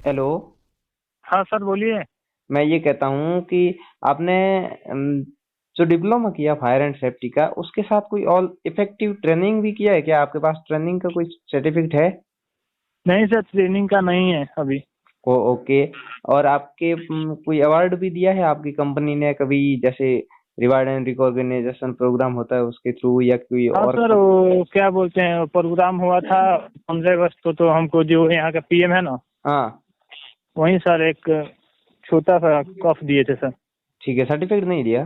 Hello. हाँ sir बोलिए। मैं ये कहता हूँ कि आपने अम, जो डिप्लोमा किया फायर एंड सेफ्टी का उसके साथ कोई और इफेक्टिव ट्रेनिंग भी किया है क्या? आपके पास ट्रेनिंग का कोई सर्टिफिकेट है? नहीं सर, ट्रेनिंग का नहीं है अभी। ओ ओके। और आपके कोई अवार्ड भी दिया है आपकी कंपनी ने कभी, जैसे रिवार्ड एंड रिकॉग्निशन प्रोग्राम होता है उसके थ्रू या कोई हाँ और? सर, वो क्या बोलते हैं, प्रोग्राम हुआ था 15 अगस्त को, तो हमको जो यहाँ का पीएम है ना, हाँ। वहीं सर एक छोटा सा कप दिए थे सर। ठीक है, सर्टिफिकेट नहीं दिया?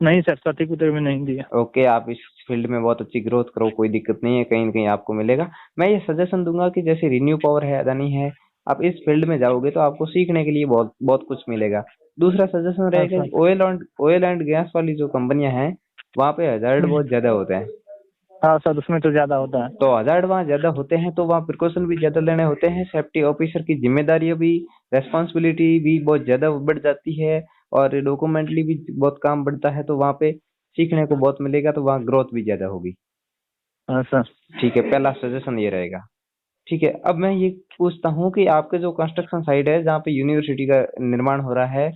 नहीं सर, सर्टिफिकेट भी नहीं दिया। ओके, आप इस फील्ड में बहुत अच्छी ग्रोथ करो, कोई दिक्कत नहीं है, कहीं ना कहीं आपको मिलेगा। मैं ये सजेशन दूंगा कि जैसे रिन्यू पावर है, अदानी है, आप इस फील्ड में जाओगे तो आपको सीखने के लिए बहुत बहुत कुछ मिलेगा। दूसरा सजेशन हाँ रहेगा सर। कि ऑयल एंड गैस वाली जो कंपनियां हैं, वहाँ पे हजार्ड हम्म। बहुत ज्यादा होते हैं। हाँ सर, उसमें तो ज्यादा होता है। तो हजार्ड वहाँ ज्यादा होते हैं तो वहाँ प्रिकॉशन भी ज्यादा लेने होते हैं, सेफ्टी ऑफिसर की जिम्मेदारियां भी, रेस्पॉन्सिबिलिटी भी बहुत ज्यादा बढ़ जाती है, और डॉक्यूमेंटली भी बहुत काम बढ़ता है, तो वहाँ पे सीखने को बहुत मिलेगा, तो वहाँ ग्रोथ भी ज्यादा होगी। हाँ सर। ठीक है, पहला सजेशन ये रहेगा। ठीक है, अब मैं ये पूछता हूँ कि आपके जो कंस्ट्रक्शन साइट है जहाँ पे यूनिवर्सिटी का निर्माण हो रहा है,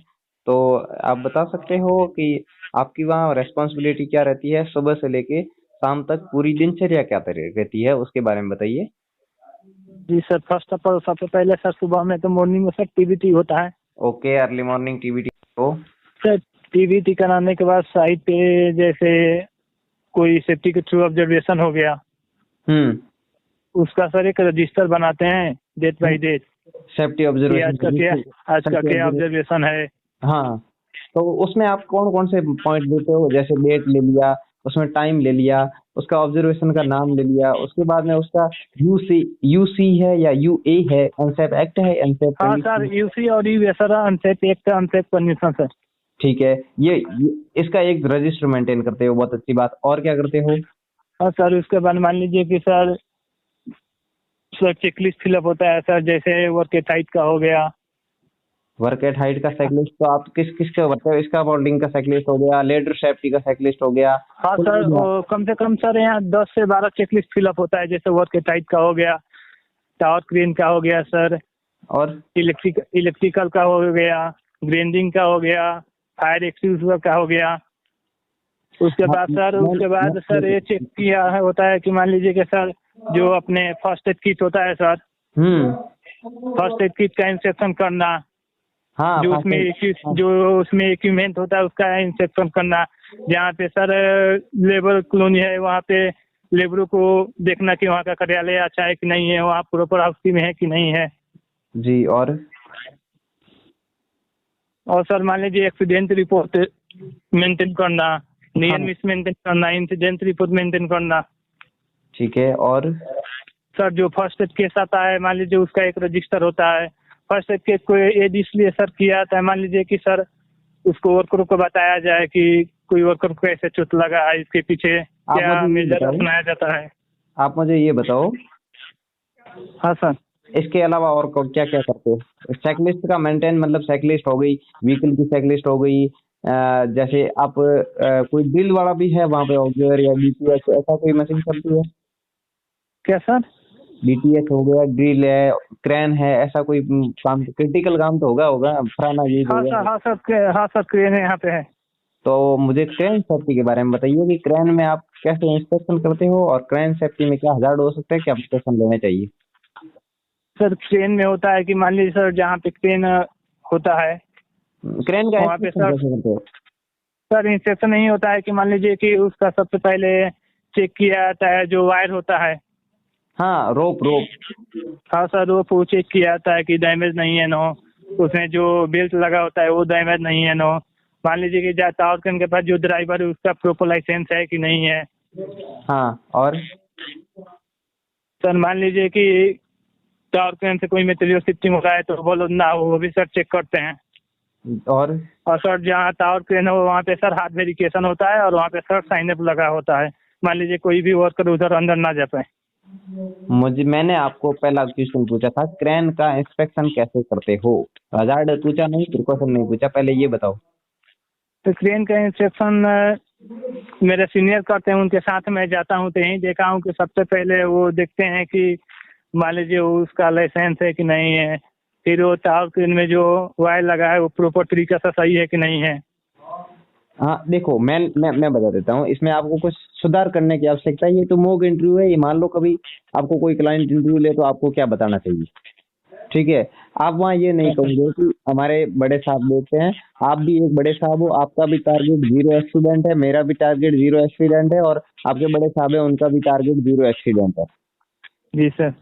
तो आप बता सकते हो कि आपकी वहाँ रेस्पॉन्सिबिलिटी क्या रहती है, सुबह से लेके शाम तक पूरी दिनचर्या क्या तरह रहती है, उसके बारे में बताइए। जी सर, फर्स्ट ऑफ ऑल सबसे पहले सर सुबह में तो मॉर्निंग में सर टीबीटी होता है। ओके, अर्ली मॉर्निंग टीवीटी हो। सर टीबीटी कराने के बाद साइट पे जैसे कोई सेफ्टी के थ्रू ऑब्जर्वेशन हो गया, हम्म। उसका सर एक रजिस्टर बनाते हैं डेट बाय डेट सेफ्टी कि ऑब्जर्वेशन आज का क्या, आज का सेफ्टी क्या ऑब्जर्वेशन। ऑब्जर्वेशन है। हाँ, तो उसमें आप कौन कौन से पॉइंट देते हो? जैसे डेट ले लिया, उसमें टाइम ले लिया, उसका ऑब्जर्वेशन का नाम ले लिया, उसके बाद में उसका यूसी यूसी है या यूए है, अनसेफ एक्ट है, अनसेफ हाँ सर, कंडीशन। यूसी और you sir, unsafe act, unsafe condition sir. ठीक है, इसका एक रजिस्टर मेंटेन करते हो, बहुत अच्छी बात। और क्या करते हो? और सर उसके बाद मान लीजिए कि सर सर चेकलिस्ट फिलअप होता है सर, जैसे वर्क टाइट का हो गया। वर्क एट हाइट का चेकलिस्ट तो आप किस किस का बताते हो? इसका बोल्डिंग का चेकलिस्ट हो गया, लेडर सेफ्टी का चेकलिस्ट हो गया, हाँ कुल सर, मिला। कम से कम सर यहाँ 10 से 12 चेकलिस्ट फिलअप होता है, जैसे वर्क टाइट का हो गया, टावर क्रेन का हो गया सर, और इलेक्ट्रिकल का हो गया, ग्रेंडिंग का हो गया, फायर एक्सटिंग्विशर का हो गया। उसके हाँ, बाद सर, उसके बाद सर ये चेक किया होता है कि मान लीजिए कि सर जो अपने फर्स्ट एड किट होता है सर, हम्म। फर्स्ट एड किट का इंस्पेक्शन करना, हाँ, जो फास्ट। उसमें जो उसमें इक्विपमेंट होता है उसका इंस्पेक्शन करना। जहाँ पे सर लेबर कॉलोनी है वहाँ पे लेबरों को देखना कि वहाँ का कार्यालय अच्छा है कि नहीं है, वहाँ प्रॉपर हाउसिंग में है कि नहीं है। जी, और? और सर मान लीजिए एक्सीडेंट रिपोर्ट मेंटेन करना, नियर हाँ, मिस मेंटेन करना, इंसिडेंट रिपोर्ट मेंटेन करना। ठीक है, और? सर जो फर्स्ट एड केस आता है मान लीजिए उसका एक रजिस्टर होता है। फर्स्ट एड केस को एड इसलिए सर किया जाता है, मान लीजिए कि सर उसको वर्करों को बताया जाए कि कोई वर्कर को ऐसे चोट लगा है, इसके पीछे आप क्या मुझे ये मेजर बताओ अपनाया जाता है। आप मुझे ये बताओ, हाँ सर। इसके अलावा और क्या क्या करते हो? चेकलिस्ट का मेंटेन मतलब चेकलिस्ट हो गई, व्हीकल की चेकलिस्ट हो गई, जैसे आप कोई ड्रिल वाला भी है वहाँ पे, ऑब्जर्वर या डीटीएच ऐसा कोई मशीन चलती है? क्या सर? डीटीएच हो गया, ड्रिल है, क्रेन है, ऐसा कोई काम, क्रिटिकल काम तो होगा होगा, फलाना यूज हाँ होगा। सर, हाँ सर, हाँ सर, क्रेन यहाँ पे है। तो मुझे क्रेन सेफ्टी के बारे में बताइए कि क्रेन में आप कैसे इंस्पेक्शन करते हो, और क्रेन सेफ्टी में क्या हजार हो सकते हैं, क्या प्रिकॉशन लेने चाहिए? सर क्रेन में होता है कि मान लीजिए सर जहाँ पे क्रेन होता है क्रेन का वहाँ पे इंस्पेक्शन सर, कैसे करते हो? सर इंस्पेक्शन नहीं होता है कि मान लीजिए कि उसका सबसे पहले चेक किया जाता है जो वायर होता है। हाँ, रोप रोप। हाँ सर, वो चेक किया जाता है कि डैमेज नहीं है नो, उसमें जो बेल्ट लगा होता है वो डैमेज नहीं है नो। मान लीजिए कि टावर क्रेन के पास जो ड्राइवर है उसका प्रॉपर लाइसेंस है कि नहीं है। हाँ, और? सर मान लीजिए कि टावर क्रेन से कोई मटेरियल शिफ्टिंग हो रहा है तो बोलो ना, वो भी सर चेक करते हैं। और? और सर जहाँ टावर क्रेन हो वहाँ पे सर हाथ वेरिफिकेशन होता है और वहाँ पे सर साइन अप लगा होता है, मान लीजिए कोई भी वर्कर उधर अंदर ना जा पाए। मैंने आपको पहला क्वेश्चन पूछा था, क्रेन का इंस्पेक्शन कैसे करते हो? हजार्ड पूछा नहीं, प्रिकॉशन नहीं पूछा, पहले ये बताओ। तो क्रेन का इंस्पेक्शन मेरे सीनियर करते हैं, उनके साथ मैं जाता हूँ तो यही देखा हूँ कि सबसे पहले वो देखते हैं कि मान लीजिए उसका लाइसेंस है कि नहीं है, फिर वो टावर के में जो वायर लगा है वो प्रॉपर तरीका से सही है कि नहीं है। हाँ देखो, मैं बता देता हूँ, इसमें आपको कुछ सुधार करने की आवश्यकता है। ये तो मॉक इंटरव्यू है। ये मान लो कभी आपको कोई क्लाइंट इंटरव्यू ले तो आपको क्या बताना चाहिए, ठीक है। आप वहाँ ये नहीं कहोगे कि हमारे बड़े साहब देखते हैं, आप भी एक बड़े साहब हो, आपका भी टारगेट 0 एक्सीडेंट है, मेरा भी टारगेट 0 एक्सीडेंट है, और आपके बड़े साहब है उनका भी टारगेट 0 एक्सीडेंट है। जी सर।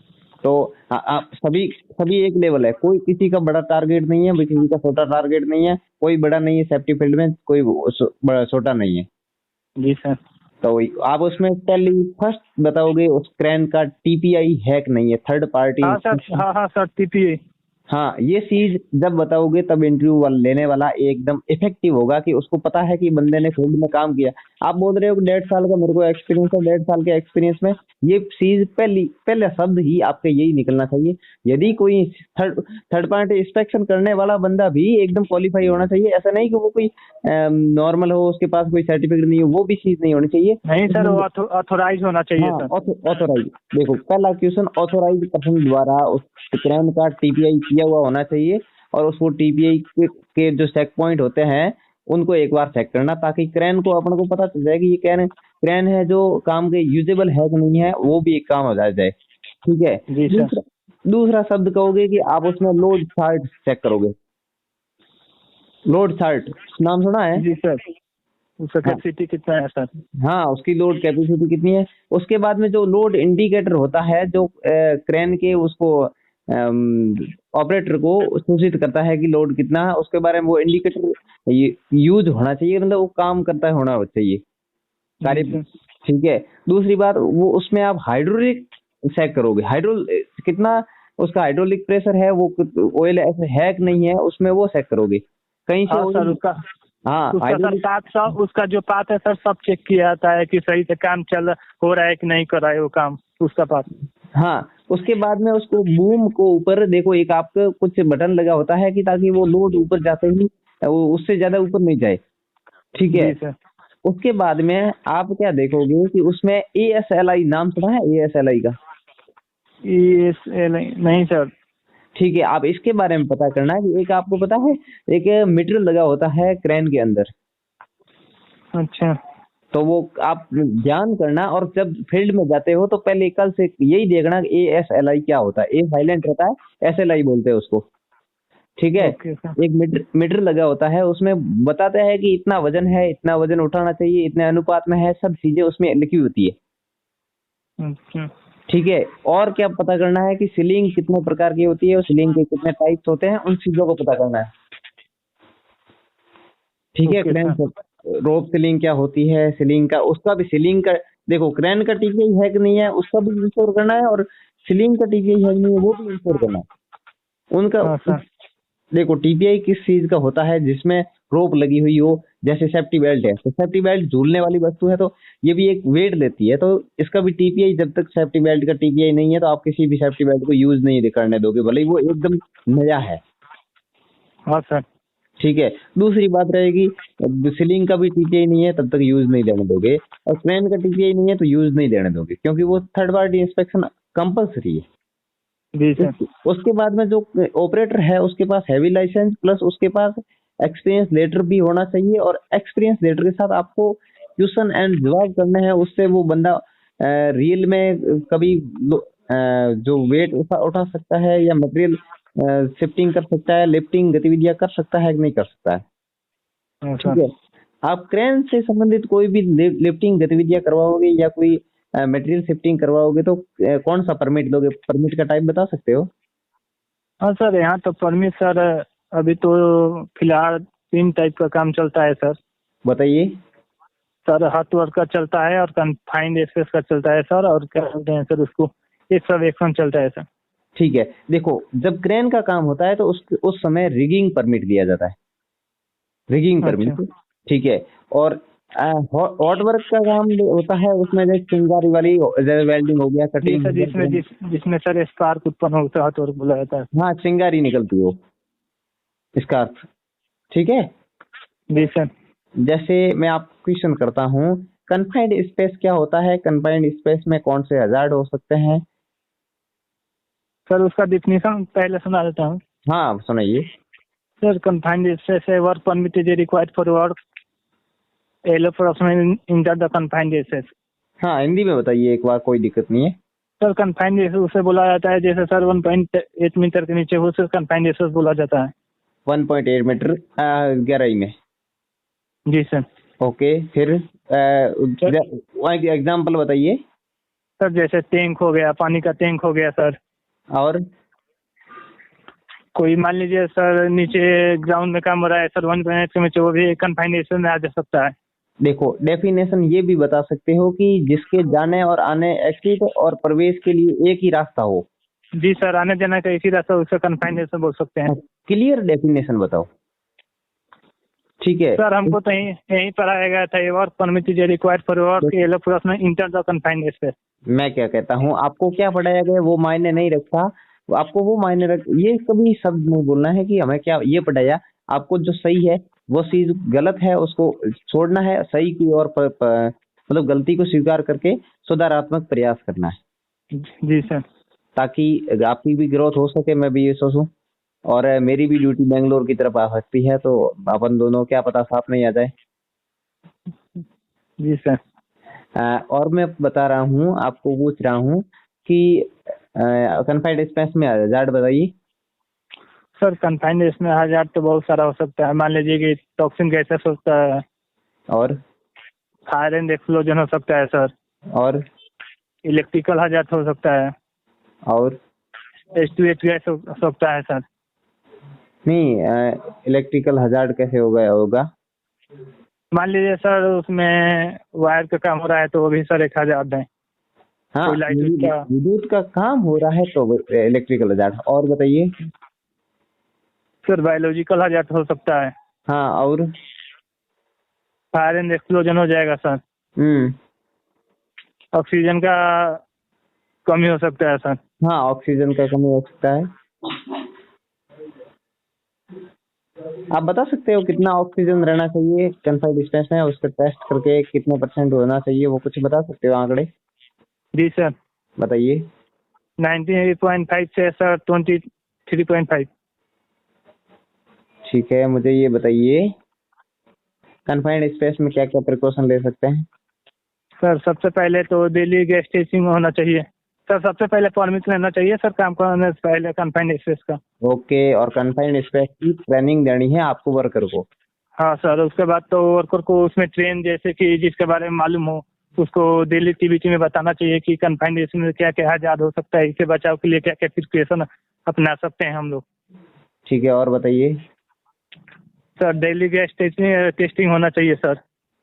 तो आप सभी सभी एक लेवल है, कोई किसी का बड़ा टारगेट नहीं है, किसी का छोटा टारगेट नहीं है, कोई बड़ा नहीं है सेफ्टी फील्ड में, कोई बड़ा छोटा नहीं है। जी सर। तो आप उसमें पहले फर्स्ट बताओगे उस क्रेन का टीपीआई है कि नहीं है, थर्ड पार्टी हाँ सर, इंस्पेक्शन। हाँ हाँ सर, TPA। हाँ, ये चीज जब बताओगे तब इंटरव्यू वाला लेने वाला एकदम इफेक्टिव होगा कि उसको पता है कि बंदे ने फील्ड में काम किया। आप बोल रहे हो कि 1.5 साल का मेरे को एक्सपीरियंस है, 1.5 साल के एक्सपीरियंस में ये चीज पहले शब्द ही आपके यही निकलना चाहिए। यदि कोई थर्ड थर्ड पार्टी इंस्पेक्शन करने वाला बंदा भी एकदम क्वालिफाई होना चाहिए, ऐसा नहीं कि वो कोई नॉर्मल हो, उसके पास कोई सर्टिफिकेट नहीं हो, वो भी चीज नहीं होनी चाहिए। नहीं सर, वो ऑथोराइज होना चाहिए हाँ, सर। ऑथोराइज। देखो, पहला क्वेश्चन ऑथोराइज पर्सन द्वारा उस क्रेन का टीपीआई किया हुआ होना चाहिए, और उसको टीपीआई के जो चेक पॉइंट होते हैं उनको एक बार चेक करना, ताकि क्रेन को अपन को पता चल जाए कि ये क्रेन क्रेन है जो काम के यूजेबल है कि नहीं है, वो भी एक काम हो जाए। ठीक है। जी सर। दूसरा दूसरा शब्द कहोगे कि आप उसमें लोड चार्ट चेक करोगे। लोड चार्ट नाम सुना है? जी सर। उसका हाँ, कैपेसिटी कितना है सर? हाँ, उसकी लोड कैपेसिटी कितनी है। उसके बाद में जो लोड इंडिकेटर होता है, जो क्रेन के उसको ऑपरेटर को सूचित करता है कि लोड कितना है, उसके बारे में वो इंडिकेटर यूज होना चाहिए, मतलब वो काम करता है होना चाहिए कार्य। जी सर। ठीक है। दूसरी बात, वो उसमें आप हाइड्रोलिक चेक करोगे, कितना उसका हाइड्रोलिक प्रेशर है, वो ऑयल ऐसे है कि नहीं है, उसमें वो चेक करोगे कहीं से हाँ सर, ऑयल। उसका हाँ, उसका सर हाइड्रोलिक। पाथ सब, उसका जो पाथ है सर सब चेक किया जाता है कि सही से काम चल हो रहा है कि नहीं कर रहा है वो काम, उसका पाथ। हाँ, उसके बाद में उसको बूम को ऊपर देखो, एक आपका कुछ बटन लगा होता है कि ताकि वो लोड ऊपर जाते ही वो उससे ज्यादा ऊपर नहीं जाए। ठीक है। जी सर। उसके बाद में आप क्या देखोगे कि उसमें ASLI नाम सुना है, ASLI का? ये नहीं सर। ठीक है, आप इसके बारे में पता करना है कि एक आपको पता है, एक मीटर लगा होता है क्रेन के अंदर। अच्छा। तो वो आप ध्यान करना, और जब फील्ड में जाते हो तो पहले कल से यही देखना कि ASLI क्या होता है। ए साइलेंट रहता है, SLI बोलते हैं उसको। ठीक है। Okay sir. एक मीटर मीटर लगा होता है, उसमें बताता है कि इतना वजन है, इतना वजन उठाना चाहिए, इतने अनुपात में है, सब चीजें उसमें लिखी होती है। अच्छा। ठीक है। और क्या पता करना है कि सीलिंग कितने प्रकार की होती है, और सीलिंग के कितने टाइप्स होते हैं, उन चीजों को पता करना है। ठीक है। Okay crane sir. Rope ceiling क्या होती है, सीलिंग का, उसका भी सीलिंग का देखो, क्रेन का टीपीआई है कि नहीं है उसका भी इंश्योर करना है, और सीलिंग का टीपीआई है कि नहीं है वो भी इंश्योर करना है उनका। हाँ सर। देखो, टीपीआई किस चीज का होता है, जिसमें रोप लगी हुई हो, जैसे सेफ्टी बेल्ट है, तो सेफ्टी बेल्ट झूलने वाली वस्तु है, तो ये भी एक वेट लेती है, तो इसका भी टीपीआई, जब तक सेफ्टी बेल्ट का टीपीआई नहीं है तो आप किसी भी सेफ्टी बेल्ट को यूज नहीं करने दोगे, भले ही वो एकदम नया है। हाँ सर। ठीक है। दूसरी बात रहेगी, सीलिंग का भी टीपीआई नहीं है तब तक यूज नहीं लेने दोगे, और क्रेन का टीपीआई नहीं है तो यूज नहीं लेने दोगे, क्योंकि वो थर्ड पार्टी इंस्पेक्शन कंपल्सरी है। जी सर। उसके बाद में जो ऑपरेटर है उसके पास हैवी लाइसेंस प्लस उसके पास एक्सपीरियंस लेटर भी होना चाहिए, और एक्सपीरियंस लेटर के साथ आपको क्वेश्चन एंड जवाब करने हैं, उससे वो बंदा रियल में कभी जो वेट उठा सकता है, या मटेरियल शिफ्टिंग कर सकता है, लिफ्टिंग गतिविधियां कर सकता है कि नहीं कर सकता है। हाँ ठीक सर। है। आप क्रेन से संबंधित कोई भी लिफ्टिंग गतिविधियां करवाओगे, या कोई मटेरियल शिफ्टिंग करवाओगे, तो कौन सा परमिट दोगे, परमिट का टाइप बता सकते हो? हाँ सर, यहाँ तो परमिट सर अभी तो फिलहाल 3 टाइप का काम चलता है सर। बताइए। सर हाथ वर्क का चलता है, और कन्फाइंड स्पेस का चलता है सर, और क्या बोलते हैं सर उसको, एक सब एक्शन चलता है सर। ठीक है। देखो, जब क्रेन का काम होता है तो उस समय रिगिंग परमिट दिया जाता है, रिगिंग अच्छा। परमिट। ठीक है। और हॉट वर्क का काम होता है, उसमें जैसे चिंगारी वाली, जैसे वेल्डिंग हो गया, जी कटिंग सर, हो जिसमें गया। जिसमें सर स्पार्क उत्पन्न होता है, हाथ वर्क बोला जाता है। हाँ, चिंगारी निकलती हो, स्कार्फ। ठीक है। जी सर। जैसे मैं आपको क्वेश्चन करता हूँ, कन्फाइंड स्पेस क्या होता है, कन्फाइंड स्पेस में कौन से हजार्ड हो सकते हैं? सर उसका डिफिनीशन पहले सुना देता हूँ। हाँ सुनाइए। सर कन्फाइंड स्पेस है, work permit is required for work allow person enter the confined space. हाँ हिंदी में बताइए एक बार, कोई दिक्कत नहीं है। सर कन्फाइंड स्पेस उसे बोला जाता है जैसे सर 1.8 मीटर के नीचे हो, सर कन्फाइंड स्पेस बोला जाता है। 1.8 मीटर गहराई में। जी सर। ओके, फिर सर एग्जाम्पल बताइए। सर जैसे टैंक हो गया, पानी का टैंक हो गया सर। और कोई मान लीजिए सर नीचे ग्राउंड में काम हो रहा है सर, 1.8 के नीचे, वो भी कन्फाइंड स्पेस में आ जा सकता है। देखो, डेफिनेशन ये भी बता सकते हो कि जिसके जाने और आने, एग्जिट और प्रवेश के लिए एक ही रास्ता हो। जी सर, आने जाने का एक ही रास्ता, उससे कन्फाइंड स्पेस बोल सकते हैं। क्लियर डेफिनेशन बताओ। ठीक है सर हमको तो यहीं पढ़ाया गया था, work permit is required for work allow person enter the confined space. मैं क्या कहता हूँ, आपको क्या पढ़ाया गया वो मायने नहीं रखता। आपको वो मायने रख, ये कभी शब्द नहीं बोलना है कि हमें क्या ये पढ़ाया। आपको जो सही है वो चीज, गलत है उसको छोड़ना है, सही की ओर मतलब गलती को स्वीकार करके सुधारात्मक प्रयास करना है, जी सर। ताकि आपकी भी ग्रोथ हो सके। मैं भी ये सोचूं, और मेरी भी ड्यूटी बेंगलोर की तरफ आ सकती है, तो अपन दोनों क्या पता साथ नहीं आ जाए। जी सर। और मैं बता रहा हूँ, आपको पूछ रहा हूँ कि कन्फाइंड स्पेस में हजार्ड बताइए। सर कन्फाइंड इसमें हजार तो बहुत सारा हो सकता है। मान लीजिए कि टॉक्सिन गैसेस हो सकता है, और फायर एंड एक्सप्लोजन हो सकता है सर, और इलेक्ट्रिकल हजार हो सकता है, और H2H गैस हो सकता है सर। नहीं, इलेक्ट्रिकल हजार्ड कैसे होगा? मान लीजिए सर उसमें वायर का काम हो रहा है तो वो भी सर एक हजार है। हाँ, कोई लाइट का। विद्युत का काम हो रहा है तो इलेक्ट्रिकल हजार्ड। और बताइए। सर बायोलॉजिकल हजार हो सकता है, हाँ, और फायर एंड एक्सप्लोजन हो जाएगा सर, हम्म, ऑक्सीजन का कमी हो सकता है सर। हाँ ऑक्सीजन का कमी हो सकता है। आप बता सकते हो कितना ऑक्सीजन रहना चाहिए कन्फाइंड स्पेस में, उसका टेस्ट करके कितने % होना चाहिए, वो कुछ बता सकते हो आंकड़े? जी सर। बताइए। 19.5 से सर 23.5। ठीक है, मुझे ये बताइए, कन्फाइंड स्पेस में क्या क्या प्रिकॉशन ले सकते हैं? सर सबसे पहले तो डेली गैस टेस्टिंग होना चाहिए सर, सबसे पहले परमिट लेना चाहिए सर काम करने से पहले कन्फाइंड स्पेस का। ओके, और कन्फाइंड स्पेस की ट्रेनिंग देनी है आपको वर्कर को? हाँ सर, उसके बाद तो वर्कर को उसमें ट्रेन, जैसे कि जिसके बारे में मालूम हो उसको डेली टीवीटी में बताना चाहिए कि कन्फाइंड स्पेस में क्या क्या आजाद हो सकता है, इससे बचाव के लिए क्या क्या प्रिकॉशन अपना सकते हैं हम लोग। ठीक है, और बताइए। सर डेली गैस टेस्टिंग होना चाहिए सर।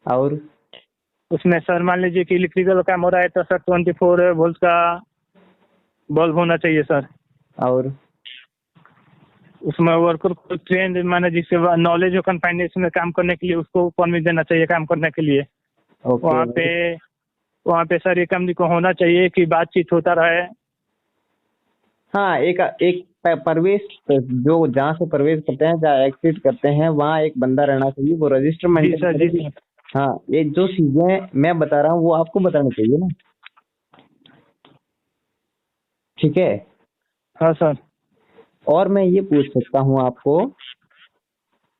और उसमें सर मान लीजिए कि इलेक्ट्रिकल काम हो रहा है तो सर 24 वोल्ट का बल्ब होना चाहिए सर। और उसमें वर्कर को ट्रेन माने जिसके नॉलेज हो कन्फाइंड में काम करने के लिए, उसको परमिट देना चाहिए काम करने के लिए। ओके। वहाँ पे सर ये कंपनी को होना चाहिए कि बातचीत होता रहे। हाँ, एक एक प्रवेश, जो जहाँ से प्रवेश करते हैं, जहाँ एग्जिट करते हैं, वहाँ एक बंदा रहना चाहिए, वो रजिस्टर जी मेंटेन सर। करे जी कि सर। हाँ, ये जो चीजें मैं बता रहा हूँ वो आपको बतानी चाहिए ना। ठीक है। हाँ सर। और मैं ये पूछ सकता हूँ आपको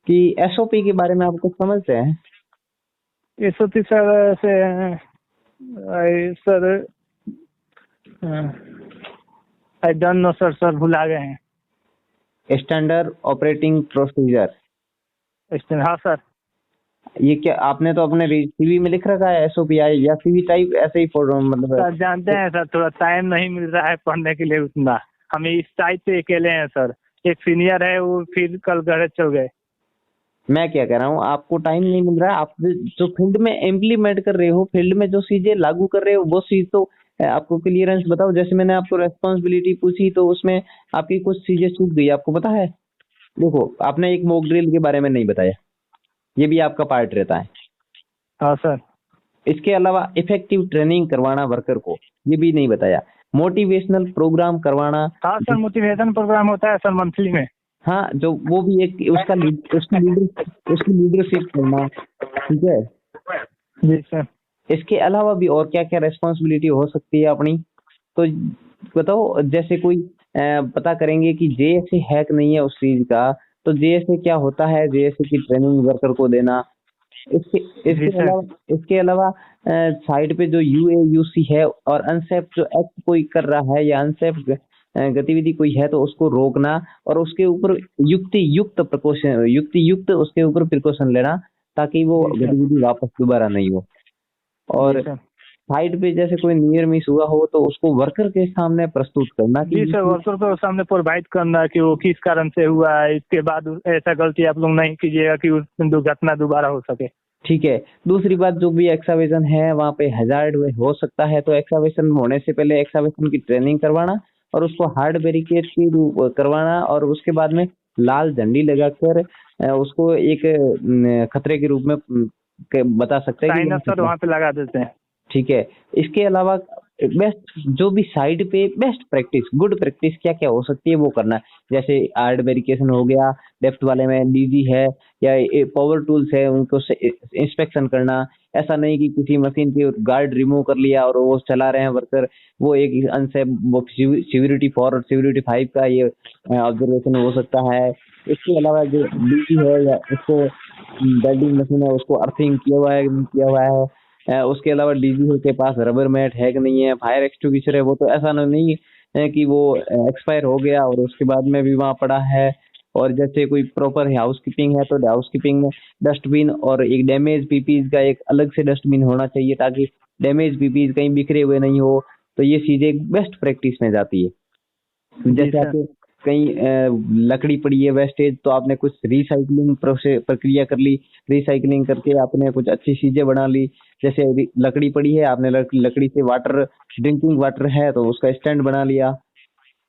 कि SOP के बारे में आप कुछ समझते हैं? इस होती सर से sir I don't know sir, भुला गए हैं। Standard operating procedure. हाँ सर। ये क्या आपने तो अपने CV में लिख रखा है SOP या CV टाइप ऐसे ही फोटो मतलब सर जानते हैं सर, थोड़ा टाइम नहीं मिल रहा है पढ़ने के लिए उतना। हम इस साइड पे अकेले हैं सर, एक सीनियर है वो फिर कल घर चल गए। मैं क्या कह रहा हूँ, आपको टाइम नहीं मिल रहा है। आप जो फील्ड में इम्प्लीमेंट कर रहे हो, फील्ड में जो चीजें लागू कर रहे हो, वो चीज तो आपको क्लियरेंस बताओ। जैसे मैंने आपको रेस्पॉन्सिबिलिटी पूछी तो उसमें आपकी कुछ चीजें छूट गई, आपको पता है? देखो, आपने एक मॉक ड्रिल के बारे में नहीं बताया, ये भी आपका पार्ट रहता है। हाँ सर। इसके अलावा इफेक्टिव ट्रेनिंग करवाना वर्कर को, ये भी नहीं बताया। मोटिवेशनल प्रोग्राम करवाना। हाँ सर, मोटिवेशन प्रोग्राम होता है सर मंथली में। हाँ, जो वो भी एक उसकी लीडरशिप करना। ठीक है। जी सर। इसके अलावा भी और क्या क्या रेस्पॉन्सिबिलिटी हो सकती है अपनी, तो बताओ। जैसे कोई पता करेंगे कि जेएसए है कि नहीं है उस चीज का। तो जेएसए क्या होता है, जेएसए की ट्रेनिंग वर्कर को देना। इसके जी इसके सर। अलावा इसके अलावा साइड पे जो यूएयूसी है और अनसेफ जो एक्ट कोई कर रहा है या अनसेफ गतिविधि कोई है तो उसको रोकना और उसके ऊपर युक्ति युक्त उसके ऊपर प्रिकॉशन लेना, ताकि वो जी सर। गतिविधि वापस दोबारा नहीं हो। जी और सर। साइड पे जैसे कोई नियर मिस हुआ हो तो उसको वर्कर के सामने प्रस्तुत करना कि जी ये सर, चीज। वर्कर को सामने प्रोवाइड करना कि वो किस कारण से हुआ है, इसके बाद ऐसा गलती आप लोग नहीं कीजिएगा कि उस दुर्घटना दोबारा हो सके। ठीक है। दूसरी बात, जो भी एक्सावेशन है वहाँ पे हजार्ड हो सकता है, तो एक्सावेशन होने से पहले एक्सावेशन की ट्रेनिंग करवाना और उसको हार्ड बैरिकेड की करवाना और उसके बाद में लाल झंडी लगाकर उसको एक खतरे के रूप में बता सकते हैं कि साइनर यहाँ सर खतरा। वहाँ पे लगा देते हैं। ठीक है। इसके अलावा बेस्ट जो भी साइड पे बेस्ट प्रैक्टिस गुड प्रैक्टिस क्या क्या हो सकती है वो करना है। जैसे हार्ड वेरिफिकेशन हो गया, डेप्थ वाले में डीजी है या पावर टूल्स है उनको इंस्पेक्शन करना। ऐसा नहीं कि किसी मशीन की गार्ड रिमूव कर लिया और वो चला रहे हैं वर्कर, वो एक अनसेफ सिक्योरिटी 4 और सिक्योरिटी 5 का ये ऑब्जर्वेशन हो सकता है। इसके अलावा जो डीजी है या उसको वेल्डिंग मशीन है उसको अर्थिंग किया हुआ है कि नहीं किया हुआ है। उसके अलावा डीजी के पास रबर मैट है कि नहीं है, फायर एक्सटिंग्विशर है, वो तो ऐसा नहीं है कि वो एक्सपायर हो गया और उसके बाद में भी वहाँ पड़ा है। और जैसे कोई प्रॉपर हाउस कीपिंग है तो हाउस कीपिंग में डस्टबिन और एक डैमेज पीपीज का एक अलग से डस्टबिन होना चाहिए, ताकि डैमेज पीपीज कहीं बिखरे हुए नहीं हो। तो ये चीजें बेस्ट प्रैक्टिस में जाती है। जी जैसे सर। आपके कहीं लकड़ी पड़ी है वेस्टेज, तो आपने कुछ रिसाइकलिंग प्रोसेस प्रक्रिया कर ली, रिसाइकलिंग करके आपने कुछ अच्छी चीजें बना ली। जैसे लकड़ी पड़ी है, आपने लकड़ी से वाटर ड्रिंकिंग वाटर है तो उसका स्टैंड बना लिया,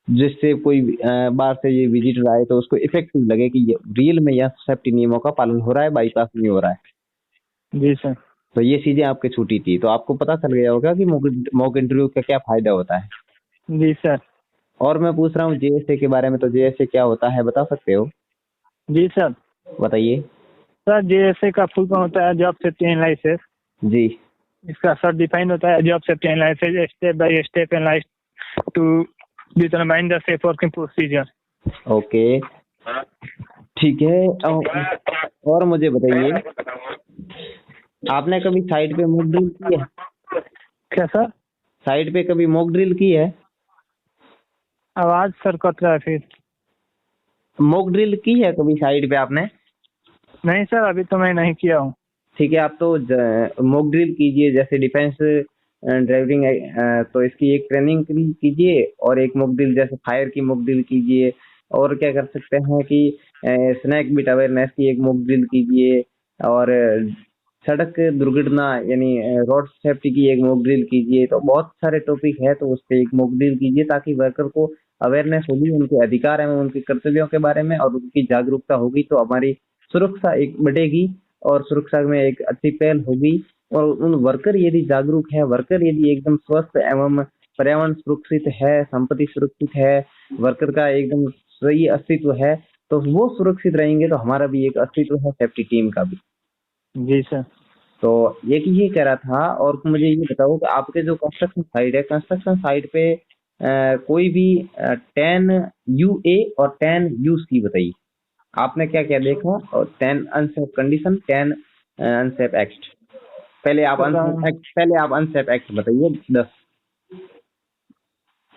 जिससे कोई बाहर से ये विजिटर आए तो उसको इफेक्टिव लगे कि ये रियल में यह सेफ्टी नियमों का पालन हो रहा है, बाईपास नहीं हो रहा है। जी सर। तो ये चीजें आपके छूटी थी, तो आपको पता चल गया होगा कि मॉक इंटरव्यू का क्या फायदा होता है। जी सर। और मैं पूछ रहा हूँ जेएसए के बारे में, तो जेएसए क्या होता है बता सकते हो? जी सर। बताइए। सर जेएसए का फुल फॉर्म होता है जॉब सेफ्टी एनालिसिस। जी। इसका सर डिफाइन होता है job safety analysis step by step analyse to determine the safe working procedure. Okay. ठीक है। और मुझे बताइए, आपने कभी साइट पे मॉक ड्रिल की है? क्या सर? साइट पे कभी मॉक ड्रिल की है? आवाज सर कट रहा है फिर। मॉक ड्रिल की है कभी साइट पे आपने? नहीं सर, अभी तो मैं नहीं किया हूँ। ठीक है, आप तो मॉक ड्रिल कीजिए, जैसे डिफेंस ड्राइविंग तो इसकी एक ट्रेनिंग कीजिए और एक मॉक ड्रिल जैसे फायर की मॉक ड्रिल कीजिए। और क्या कर सकते हैं कि स्नैक बिट अवेयरनेस की एक मॉक ड्रिल कीजिए। और सड़क दुर्घटना यानी रोड सेफ्टी की एक मॉक ड्रिल कीजिए। तो बहुत सारे टॉपिक है, तो उस पर एक मॉक ड्रिल कीजिए ताकि वर्कर को अवेयरनेस होगी उनके अधिकार है उनके कर्तव्यों के बारे में, और उनकी जागरूकता होगी तो हमारी सुरक्षा एक बढ़ेगी और सुरक्षा में एक अच्छी पहल होगी। और उन वर्कर यदि जागरूक है, वर्कर यदि एकदम स्वस्थ एवं पर्यावरण सुरक्षित है, संपत्ति सुरक्षित है, वर्कर का एकदम सही अस्तित्व है, तो वो सुरक्षित रहेंगे तो हमारा भी एक अस्तित्व है सेफ्टी टीम का भी। जी सर। तो एक ये कह रहा था। और मुझे ये बताओ कि आपके जो कंस्ट्रक्शन साइट है, कंस्ट्रक्शन साइट पे कोई भी 10 यूए और 10 यूसी बताइए, आपने क्या क्या देखा? और 10 unsafe condition, 10 unsafe act. Sir पहले आप अनसेफ एक्ट बताइए 10।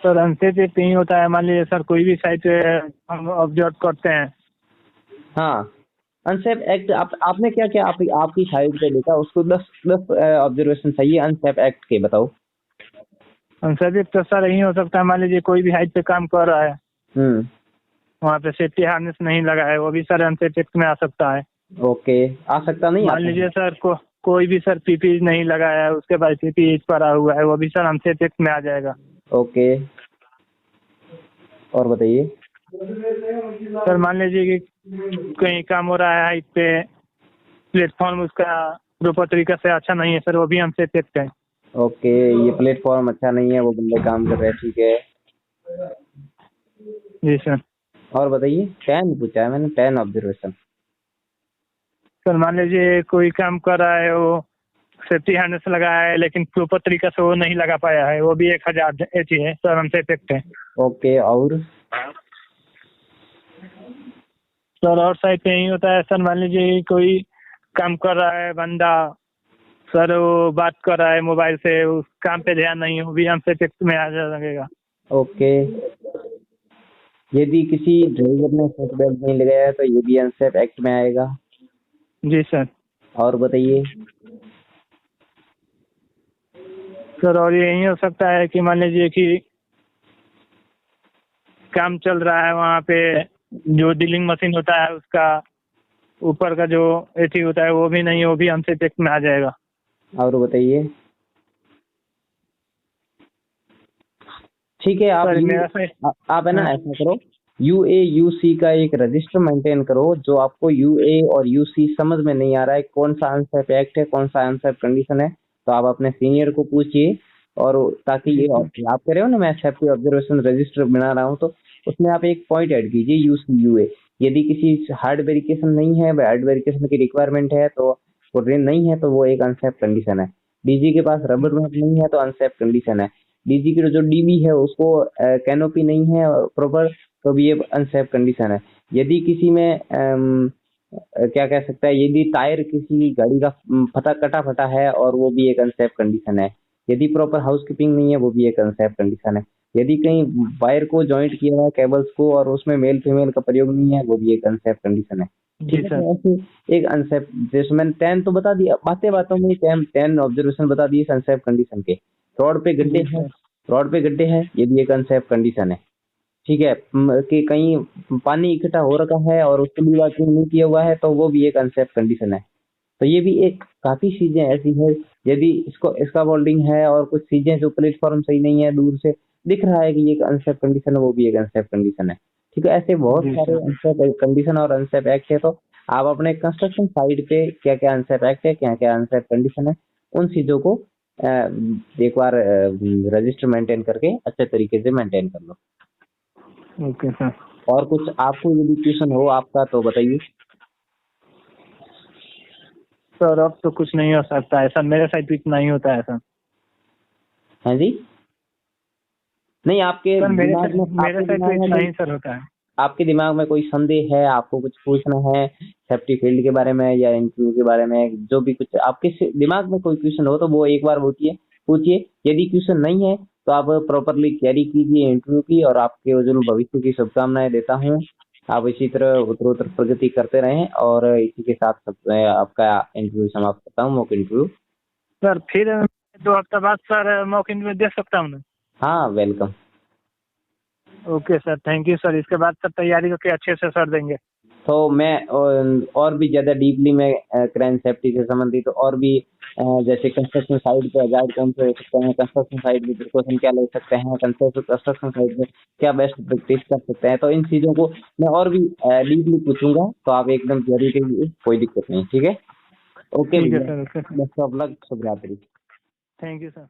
सर अनसेफ एक नहीं होता है, मान लीजिए सर कोई भी साइट हम ऑब्जर्व करते हैं। हाँ, अनसेफ एक्ट आपने क्या क्या आपकी साइट पे देखा, उसको 10 ऑब्जर्वेशन चाहिए अनसेफ एक्ट के, बताओ। अनसेफ एक तो सर यही हो सकता है, मान लीजिए कोई भी हाइट पे काम कर रहा है, हम्म। वहाँ पे सेफ्टी हार्नेस नहीं लगा है, वो भी सर अनसेफ एक्ट में आ सकता है। ओके। आ सकता नहीं मान आता है? लीजिए सर कोई भी सर पीपी नहीं लगाया है, उसके बाद पीपी पड़ा हुआ है, वो भी सर अनसेफ एक्ट में आ जाएगा। ओके। और बताइए। सर मान लीजिए कि कहीं काम हो रहा है हाइट पे, प्लेटफॉर्म उसका प्रॉपर तरीका से अच्छा नहीं है सर, वो भी अनसेफ एक्ट है। ओके, ये प्लेटफॉर्म अच्छा नहीं है, वो बंदे काम कर रहे हैं, ठीक है। जी सर। और बताइए, 10 पूछा है मैंने, 10 ऑब्जर्वेशन। सर मान लीजिए कोई काम कर रहा है, वो सेफ्टी हार्नेस लगाया है लेकिन प्रॉपर तरीका से वो नहीं लगा पाया है, वो भी 1000 एच है सर, अनसेफ एक्ट है। ओके। और सर और साइड पे यही होता है सर, मान लीजिए कोई काम कर रहा है बंदा, सर वो बात कर रहा है मोबाइल से, उस काम पे ध्यान नहीं है, वो भी अनसेफ एक्ट में आ जा लगेगा। ओके, यदि किसी ड्राइवर ने सीट बेल्ट नहीं लगाया है तो ये भी अनसेफ एक्ट में आएगा। जी सर। और बताइए। सर और यही हो सकता है कि मान लीजिए कि काम चल रहा है, वहाँ पे जो डीलिंग मशीन होता है उसका ऊपर का जो एसी होता है वो भी नहीं है, वो भी अनसेफ एक्ट में आ जाएगा। और बताइए। ठीक है, सर मेरा से आप है ना ऐसा करो, UA UC का एक रजिस्टर मेंटेन करो। जो आपको UA और UC समझ में नहीं आ रहा है कौन सा अनसेफ एक्ट है कौन सा अनसेफ कंडीशन है, तो आप अपने सीनियर को पूछिए। और ताकि ये आप कह रहे हो ना मैं सेफ्टी ऑब्जर्वेशन रजिस्टर बना रहा हूँ, तो उसमें आप एक पॉइंट ऐड कीजिए UC UA। यदि किसी हार्ड वेरिफिकेशन नहीं है, हार्ड वेरिफिकेशन की रिक्वायरमेंट है तो वो नहीं है तो वो एक अनसेफ कंडीशन है। डीजी के पास रबर मैट नहीं है तो अनसेफ कंडीशन है। डीजी की जो डीबी है उसको कैनोपी नहीं है प्रॉपर, तो भी ये अनसेफ कंडीशन है। यदि किसी में क्या कह सकता है, यदि टायर किसी गाड़ी का फटा कटा फटा है और वो भी एक अनसेफ कंडीशन है। यदि प्रॉपर हाउसकीपिंग नहीं है वो भी एक अनसेफ कंडीशन है। यदि कहीं वायर को जॉइंट किया हुआ है केबल्स को और उसमें मेल फीमेल का प्रयोग नहीं है वो भी एक अनसेफ कंडीशन है। जी ठीक है, सर। तो ऐसे एक अनसेफ, जैसे मैंने 10 तो बता दिया, बातें बातों में 10 ऑब्जर्वेशन बता दिए अनसेफ कंडीशन के। रोड पे गड्ढे जी हैं, सर। रोड पे गड्ढे हैं, ये भी एक अनसेफ कंडीशन है। ठीक है, कि कहीं पानी इकट्ठा हो रखा है और उसको भी वाकिंग नहीं किया हुआ है तो वो भी एक अनसेफ कंडीशन है। तो ये भी एक काफी चीजें ऐसी है, यदि इसको इसका बोल्डिंग है और कुछ चीजें जो प्लेटफॉर्म सही नहीं है, दूर से दिख रहा है कि ये एक अनसेफ कंडीशन है, वो भी एक अनसेफ कंडीशन है। ठीक है, ऐसे बहुत जी सारे सर। अनसेफ कंडीशन और अनसेफ एक्ट है। तो आप अपने कंस्ट्रक्शन साइट पे क्या क्या अनसेफ एक्ट है, क्या क्या अनसेफ कंडीशन है, उन चीजों को एक बार रजिस्टर मेंटेन करके अच्छे तरीके से मेंटेन कर लो। Okay sir. और कुछ आपको यदि क्वेश्चन हो आपका तो बताइए। सर अब तो कुछ नहीं हो सकता है सर, मेरे साइड भी इतना ही होता है सर। हाँ जी, नहीं आपके सर मेरे दिमाग में, मेरे साइड तो इतना ही सर होता है। आपके दिमाग में कोई संदेह है, आपको कुछ पूछना है सेफ्टी फील्ड के बारे में या इंटरव्यू के बारे में, जो भी कुछ आपके दिमाग में कोई क्वेश्चन हो तो वो एक बार पूछिए पूछिए। यदि क्वेश्चन नहीं है तो आप प्रॉपरली तैयारी कीजिए इंटरव्यू की, और आपके उज्जवल भविष्य की शुभकामनाएं देता हूँ। आप इसी तरह उत्तरोत्तर प्रगति करते रहें, और इसी के साथ मैं आपका इंटरव्यू समाप्त करता हूँ, मॉक इंटरव्यू। सर फिर 2 हफ्ते बाद सर मॉक इंटरव्यू दे सकता हूँ ना? हाँ, welcome. Okay sir, thank you sir. इसके बाद सर तैयारी करके अच्छे से सर देंगे। तो मैं और भी ज्यादा डीपली मैं क्राइम सेफ्टी से संबंधित तो और भी जैसे कंस्ट्रक्शन साइट पे हजार्ड कौन से हो सकते हैं, कंस्ट्रक्शन साइट में प्रिकॉशन क्या ले सकते हैं, कंस्ट्रक्शन साइट में क्या बेस्ट प्रैक्टिस कर सकते हैं, तो इन चीजों को मैं और भी डीपली पूछूंगा। तो आप एकदम तैयारी करिए, कोई दिक्कत नहीं। ठीक है, ओके ठीक है भैया, sir. Okay sir. Best of luck, शुभ रात्रि। Thank you sir.